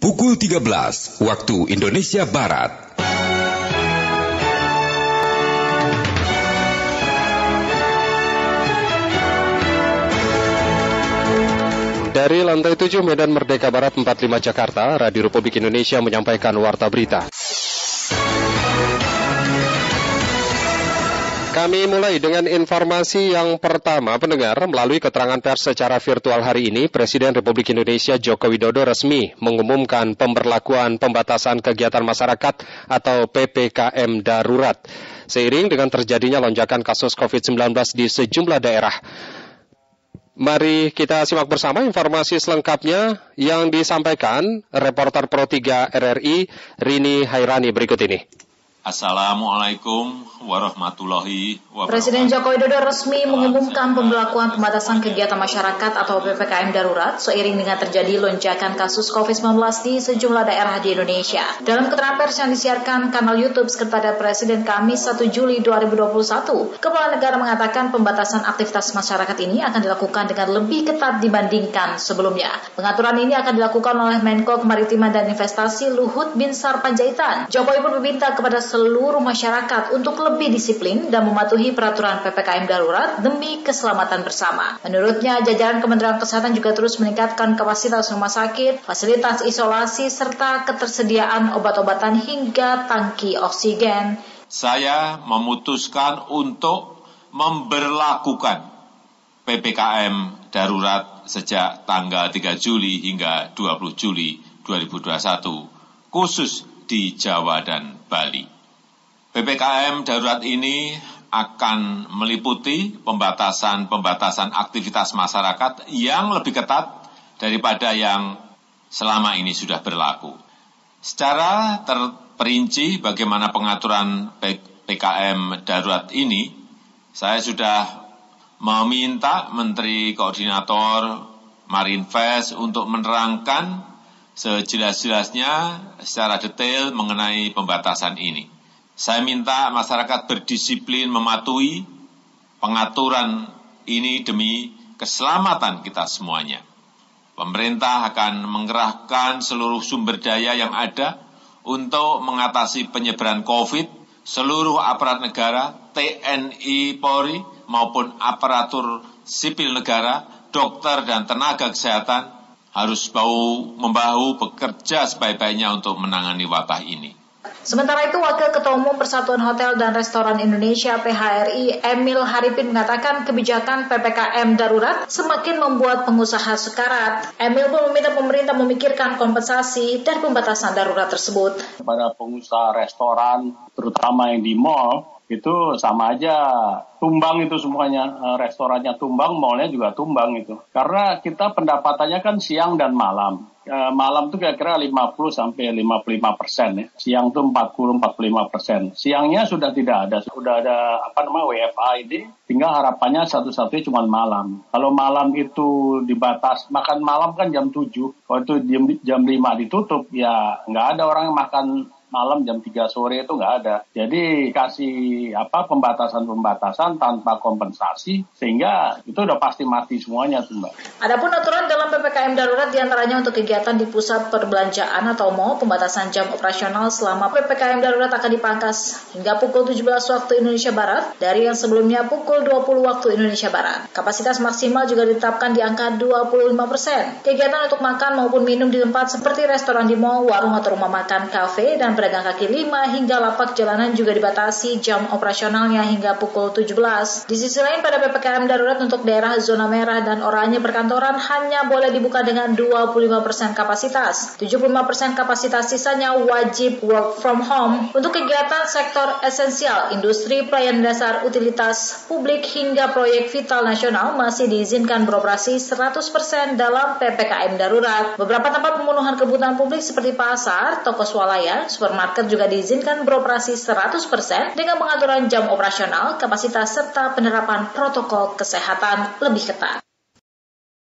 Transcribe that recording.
Pukul 13 waktu Indonesia Barat. Dari lantai 7 Medan Merdeka Barat 45 Jakarta, Radio Republik Indonesia menyampaikan warta berita. Kami mulai dengan informasi yang pertama, pendengar. Melalui keterangan pers secara virtual hari ini, Presiden Republik Indonesia Joko Widodo resmi mengumumkan pemberlakuan pembatasan kegiatan masyarakat atau PPKM darurat. Seiring dengan terjadinya lonjakan kasus COVID-19 di sejumlah daerah. Mari kita simak bersama informasi selengkapnya yang disampaikan reporter Pro 3 RRI Rini Hairani berikut ini. Assalamualaikum warahmatullahi wabarakatuh. Presiden Joko Widodo resmi mengumumkan pemberlakuan pembatasan kegiatan masyarakat atau PPKM darurat seiring dengan terjadi lonjakan kasus COVID-19 di sejumlah daerah di Indonesia. Dalam keterangan pers yang disiarkan kanal YouTube Sekretariat Presiden Kamis 1 Juli 2021, Kepala Negara mengatakan pembatasan aktivitas masyarakat ini akan dilakukan dengan lebih ketat dibandingkan sebelumnya. Pengaturan ini akan dilakukan oleh Menko Kemaritiman dan Investasi Luhut Binsar Panjaitan. Jokowi pun meminta kepada seluruh masyarakat untuk lebih disiplin dan mematuhi peraturan PPKM darurat demi keselamatan bersama. Menurutnya, jajaran Kementerian Kesehatan juga terus meningkatkan kapasitas rumah sakit, fasilitas isolasi, serta ketersediaan obat-obatan hingga tangki oksigen. Saya memutuskan untuk memberlakukan PPKM darurat sejak tanggal 3 Juli hingga 20 Juli 2021, khusus di Jawa dan Bali. PPKM darurat ini akan meliputi pembatasan aktivitas masyarakat yang lebih ketat daripada yang selama ini sudah berlaku. Secara terperinci bagaimana pengaturan PPKM darurat ini, saya sudah meminta Menteri Koordinator Marinvest untuk menerangkan sejelas-jelasnya secara detail mengenai pembatasan ini. Saya minta masyarakat berdisiplin mematuhi pengaturan ini demi keselamatan kita semuanya. Pemerintah akan mengerahkan seluruh sumber daya yang ada untuk mengatasi penyebaran COVID, seluruh aparat negara, TNI, Polri, maupun aparatur sipil negara, dokter dan tenaga kesehatan harus bahu-membahu bekerja sebaik-baiknya untuk menangani wabah ini. Sementara itu, Wakil Ketua Umum Persatuan Hotel dan Restoran Indonesia PHRI Emil Haripin mengatakan kebijakan PPKM darurat semakin membuat pengusaha sekarat. Emil pun meminta pemerintah memikirkan kompensasi dan pembatasan darurat tersebut. Pada pengusaha restoran, terutama yang di mal, itu sama aja tumbang itu semuanya, restorannya tumbang, malnya juga tumbang itu. Karena kita pendapatannya kan siang dan malam. Malam itu kira-kira 50-55% ya. Siang itu 40-45%. Siangnya sudah tidak ada, sudah ada WFA ini. Tinggal harapannya satu-satunya cuma malam. Kalau malam itu dibatas, makan malam kan jam 7. Kalau itu jam 5 ditutup, ya nggak ada orang yang makan malam jam 3 sore itu nggak ada. Jadi kasih pembatasan tanpa kompensasi sehingga itu udah pasti mati semuanya tuh Mbak. Adapun aturan dalam PPKM darurat diantaranya untuk kegiatan di pusat perbelanjaan atau mal, pembatasan jam operasional selama PPKM darurat akan dipangkas hingga pukul 17 waktu Indonesia Barat dari yang sebelumnya pukul 20 waktu Indonesia Barat. Kapasitas maksimal juga ditetapkan di angka 25%. Kegiatan untuk makan maupun minum di tempat seperti restoran di mal, warung atau rumah makan, kafe, dan pedagang kaki lima hingga lapak jalanan juga dibatasi jam operasionalnya hingga pukul 17. Di sisi lain, pada PPKM darurat untuk daerah zona merah dan oranye perkantoran hanya boleh dibuka dengan 25% kapasitas. 75% kapasitas sisanya wajib work from home. Untuk kegiatan sektor esensial, industri, pelayanan dasar, utilitas publik hingga proyek vital nasional masih diizinkan beroperasi 100% dalam PPKM darurat. Beberapa tempat pemenuhan kebutuhan publik seperti pasar, toko swalayan, supermarket juga diizinkan beroperasi 100% dengan pengaturan jam operasional, kapasitas, serta penerapan protokol kesehatan lebih ketat.